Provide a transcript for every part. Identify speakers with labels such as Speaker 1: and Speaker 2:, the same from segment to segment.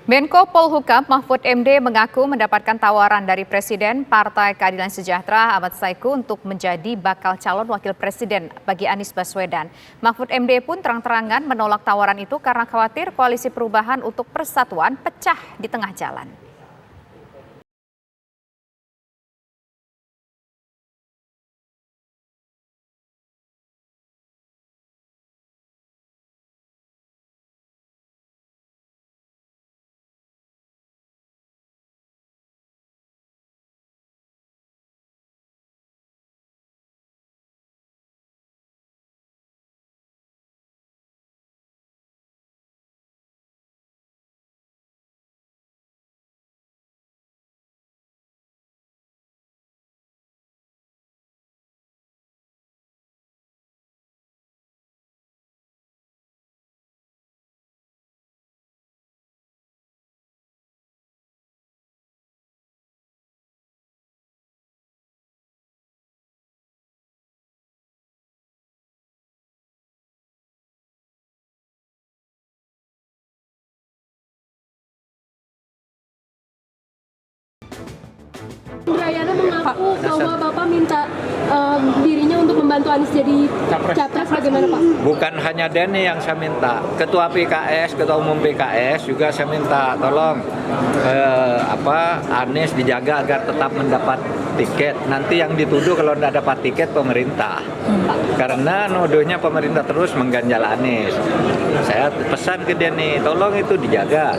Speaker 1: Menko Polhukam Mahfud MD mengaku mendapatkan tawaran dari Presiden Partai Keadilan Sejahtera Ahmad Saiku untuk menjadi bakal calon wakil presiden bagi Anies Baswedan. Mahfud MD pun terang-terangan menolak tawaran itu karena khawatir koalisi perubahan untuk persatuan pecah di tengah jalan.
Speaker 2: Indrayana mengaku bahwa Bapak minta dirinya untuk membantu Anies jadi capres, bagaimana Pak?
Speaker 3: Bukan hanya Denny yang saya minta, Ketua PKS, Ketua Umum PKS juga saya minta tolong Anies dijaga agar tetap mendapat tiket. Nanti yang dituduh kalau tidak dapat tiket pemerintah, karena nuduhnya pemerintah terus mengganjal Anies. Saya pesan ke Denny, tolong itu dijaga,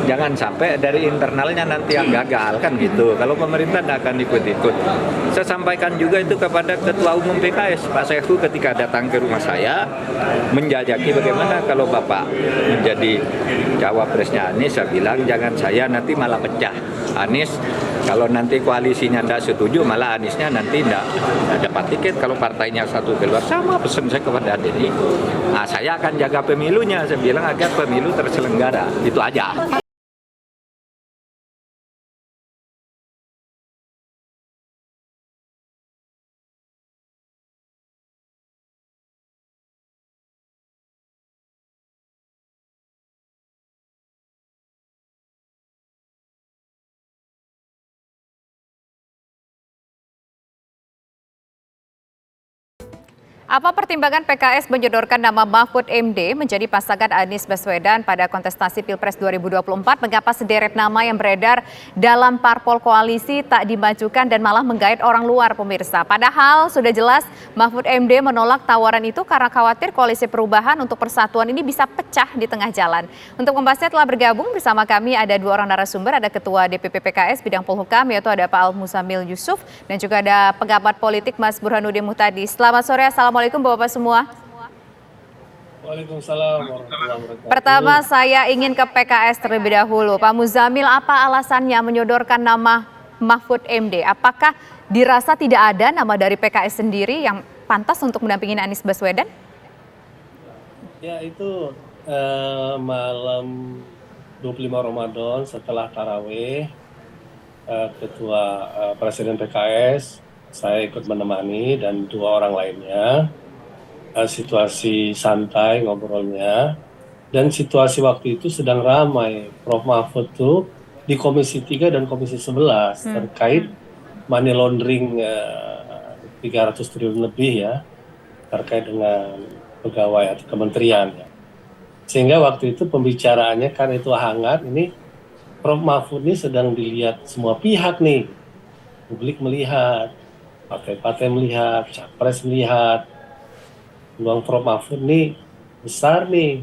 Speaker 3: jangan sampai dari internalnya nanti yang gagal kan gitu. Kalau pemerintah tidak akan ikut-ikut. Saya sampaikan juga itu kepada Ketua Umum PKS Pak Saiku ketika datang ke rumah saya menjajaki bagaimana kalau Bapak menjadi cawapresnya Anies. Saya bilang jangan saya, nanti malah pecah. Anies kalau nanti koalisinya tidak setuju, malah Aniesnya nanti tidak dapat tiket. Kalau partainya satu keluar, sama pesan saya kepada Denny. Nah, saya akan jaga pemilunya. Saya bilang agar pemilu terselenggara. Itu aja.
Speaker 1: Apa pertimbangan PKS menyodorkan nama Mahfud MD menjadi pasangan Anies Baswedan pada kontestasi Pilpres 2024? Mengapa sederet nama yang beredar dalam parpol koalisi tak dimajukan dan malah menggait orang luar, pemirsa? Padahal sudah jelas Mahfud MD menolak tawaran itu karena khawatir koalisi perubahan untuk persatuan ini bisa pecah di tengah jalan. Untuk membahasnya telah bergabung bersama kami ada dua orang narasumber, ada Ketua DPP PKS bidang Polhukam yaitu ada Pak Al Muzamil Yusuf dan juga ada pengamat politik Mas Burhanuddin Muhtadi. Selamat sore, Assalamualaikum Bapak semua.
Speaker 4: Waalaikumsalam warahmatullahi wabarakatuh.
Speaker 1: Pertama saya ingin ke PKS terlebih dahulu. Pak Muzamil, apa alasannya menyodorkan nama Mahfud MD? Apakah dirasa tidak ada nama dari PKS sendiri yang pantas untuk mendampingi Anies Baswedan?
Speaker 4: Ya itu malam 25 Ramadan setelah tarawih, Ketua Presiden PKS, saya ikut menemani dan dua orang lainnya. Situasi santai ngobrolnya, dan situasi waktu itu sedang ramai Prof. Mahfud tuh di Komisi 3 dan Komisi 11 terkait money laundering 300 triliun lebih ya, terkait dengan pegawai atau kementerian ya. Sehingga waktu itu pembicaraannya kan itu hangat, ini Prof. Mahfud ini sedang dilihat semua pihak nih, publik melihat, partai-partai melihat, capres melihat, peluang Prof. Mahfud nih besar nih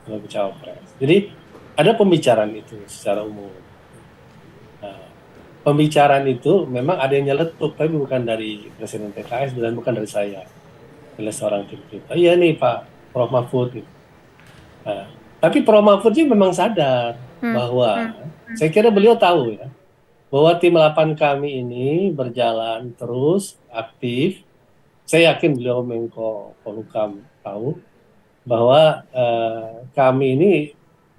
Speaker 4: sebagai cawapres. Jadi ada pembicaraan itu secara umum. Nah, pembicaraan itu memang ada yang nyeletuk, tapi bukan dari Presiden PKS dan bukan dari saya, oleh seorang tim kita. Iya nih Pak Prof. Mahfud. Gitu. Nah, tapi Prof. Mahfud ini memang sadar bahwa saya kira beliau tahu ya bahwa tim 8 kami ini berjalan terus aktif. Saya yakin beliau Menko Polhukam tahu bahwa kami ini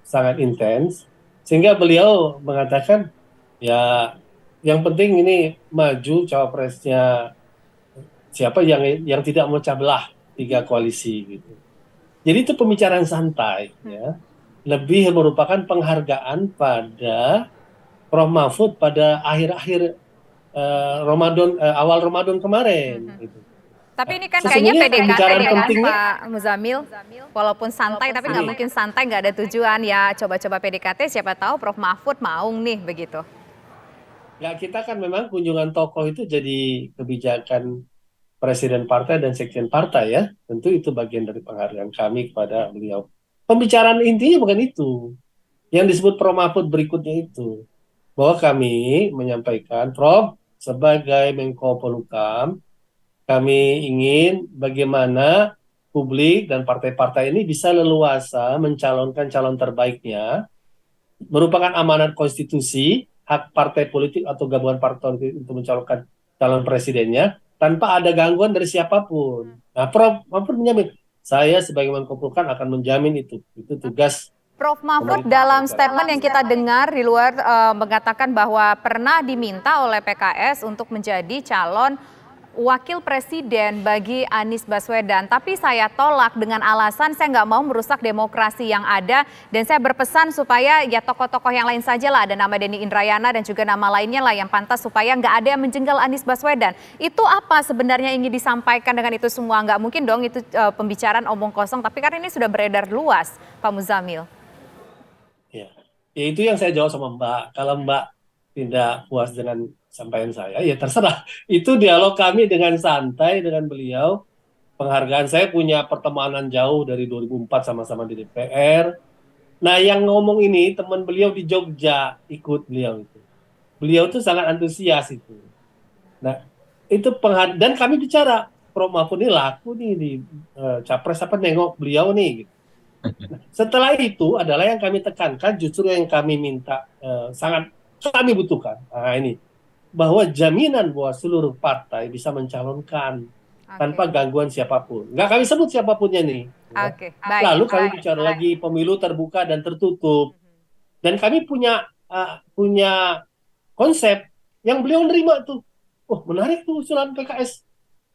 Speaker 4: sangat intens, sehingga beliau mengatakan ya yang penting ini maju cawapresnya siapa yang tidak memecah belah tiga koalisi gitu. Jadi itu pembicaraan santai ya. lebih merupakan penghargaan pada Prof. Mahfud pada akhir-akhir awal Ramadan kemarin. Gitu.
Speaker 1: Tapi ini kan kayaknya
Speaker 4: Sesungguhnya
Speaker 1: PDKT
Speaker 4: pembicaraan
Speaker 1: ya kan
Speaker 4: pentingnya
Speaker 1: Pak Muzamil, walaupun santai tapi nggak mungkin santai nggak ada tujuan ya coba-coba PDKT siapa tahu Prof Mahfud mau nih begitu.
Speaker 4: ya kita kan memang kunjungan tokoh itu jadi kebijakan presiden partai dan sekjen partai ya. Tentu itu bagian dari penghargaan kami kepada beliau. Pembicaraan intinya bukan itu. Yang disebut Prof Mahfud berikutnya itu. Bahwa kami menyampaikan, Prof, sebagai Menko Polhukam, kami ingin bagaimana publik dan partai-partai ini bisa leluasa mencalonkan calon terbaiknya, merupakan amanat konstitusi, hak partai politik atau gabungan partai politik untuk mencalonkan calon presidennya, tanpa ada gangguan dari siapapun. Nah, Prof. Mahfud menjamin, saya sebagai Menko Polhukam akan menjamin itu. Itu tugas
Speaker 1: Prof Mahfud dalam statement yang kita dengar di luar mengatakan bahwa pernah diminta oleh PKS untuk menjadi calon wakil presiden bagi Anies Baswedan. Tapi saya tolak dengan alasan saya nggak mau merusak demokrasi yang ada. Dan saya berpesan supaya ya tokoh-tokoh yang lain saja lah. Ada nama Denny Indrayana dan juga nama lainnya lah yang pantas supaya nggak ada yang menjengkel Anies Baswedan. Itu apa sebenarnya ingin disampaikan dengan itu semua? Nggak mungkin dong itu pembicaraan omong kosong. Tapi karena ini sudah beredar luas, Pak Muzamil.
Speaker 4: Ya, itu yang saya jawab sama Mbak. Kalau Mbak tidak puas dengan sampaian saya, ya terserah. Itu dialog kami dengan santai dengan beliau. Penghargaan saya punya pertemanan jauh dari 2004 sama-sama di DPR. Nah, yang ngomong ini teman beliau di Jogja ikut beliau itu. Beliau tuh sangat antusias itu. Nah, itu dan kami bicara, Prof Mahfud ini laku nih di capres apa nengok beliau nih gitu. Nah, setelah itu adalah yang kami tekankan, justru yang kami minta sangat kami butuhkan. Nah, ini bahwa jaminan bahwa seluruh partai bisa mencalonkan tanpa gangguan siapapun. Nggak kami sebut siapapunnya nih.
Speaker 1: Baik,
Speaker 4: lalu kami bicara lagi pemilu terbuka dan tertutup. Dan kami punya konsep yang beliau nerima tuh. Oh, menarik tuh usulan PKS.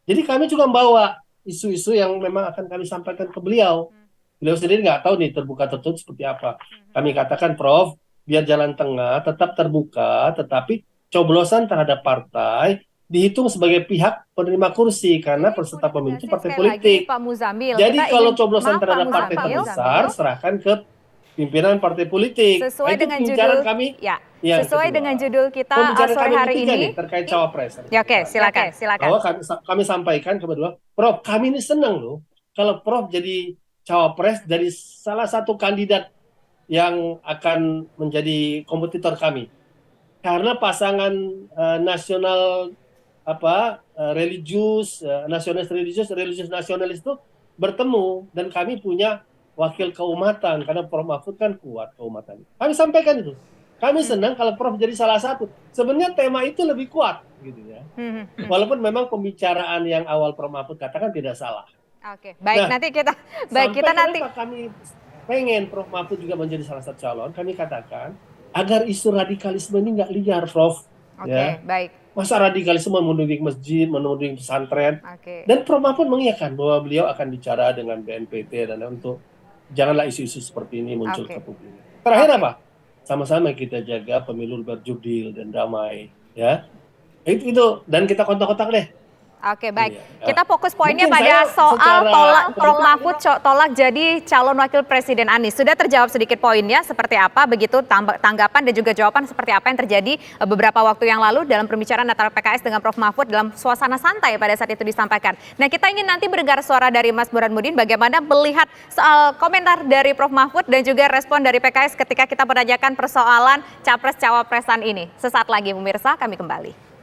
Speaker 4: Jadi kami juga membawa isu-isu yang memang akan kami sampaikan ke beliau. Beliau sendiri nggak tahu nih terbuka tertutup seperti apa. Kami katakan, Prof, biar jalan tengah tetap terbuka, tetapi coblosan terhadap partai dihitung sebagai pihak penerima kursi karena peserta pemilu itu partai politik.
Speaker 1: Pak Muzamil,
Speaker 4: jadi kalau coblosan terhadap partai terbesar serahkan ke pimpinan partai politik.
Speaker 1: Sesuai dengan judul kami. Ya. Sesuai dengan judul kita sore hari ini
Speaker 4: terkait cawapres.
Speaker 1: Ya, oke, silakan.
Speaker 4: Bahwa kami sampaikan kepada Prof, kami ini senang loh kalau Prof jadi cawapres dari salah satu kandidat yang akan menjadi kompetitor kami. Karena pasangan nasional religius, religius nasionalis itu bertemu dan kami punya wakil keumatan karena Prof Mahfud kan kuat keumatan. Kami sampaikan itu. Kami senang kalau Prof jadi salah satu. Sebenarnya tema itu lebih kuat gitu ya. Walaupun memang pembicaraan yang awal Prof Mahfud katakan tidak salah.
Speaker 1: Oke, baik,
Speaker 4: nah,
Speaker 1: kita nanti
Speaker 4: kami pengen Prof Mahfud juga menjadi salah satu calon, kami katakan agar isu radikalisme ini nggak liar, Prof.
Speaker 1: Oke, baik.
Speaker 4: Masa radikalisme menuding masjid, menuding pesantren. Dan Prof Mahfud mengiyakan bahwa beliau akan bicara dengan BNPT dan untuk janganlah isu-isu seperti ini muncul ke publik. Terakhir apa? Sama-sama kita jaga pemilu berjurdil dan damai, ya. Itu dan kita kontak-kontak deh.
Speaker 1: Oke, baik. Kita fokus poinnya pada soal tolak Prof Mahfud tolak jadi calon wakil presiden Anies. Sudah terjawab sedikit poinnya seperti apa, begitu tanggapan dan juga jawaban seperti apa yang terjadi beberapa waktu yang lalu dalam pembicaraan antara PKS dengan Prof Mahfud dalam suasana santai pada saat itu disampaikan. Nah, kita ingin nanti mendengar suara dari Mas Burhanuddin bagaimana melihat soal komentar dari Prof Mahfud dan juga respon dari PKS ketika kita menanyakan persoalan capres-cawapresan ini. Sesaat lagi pemirsa, kami kembali.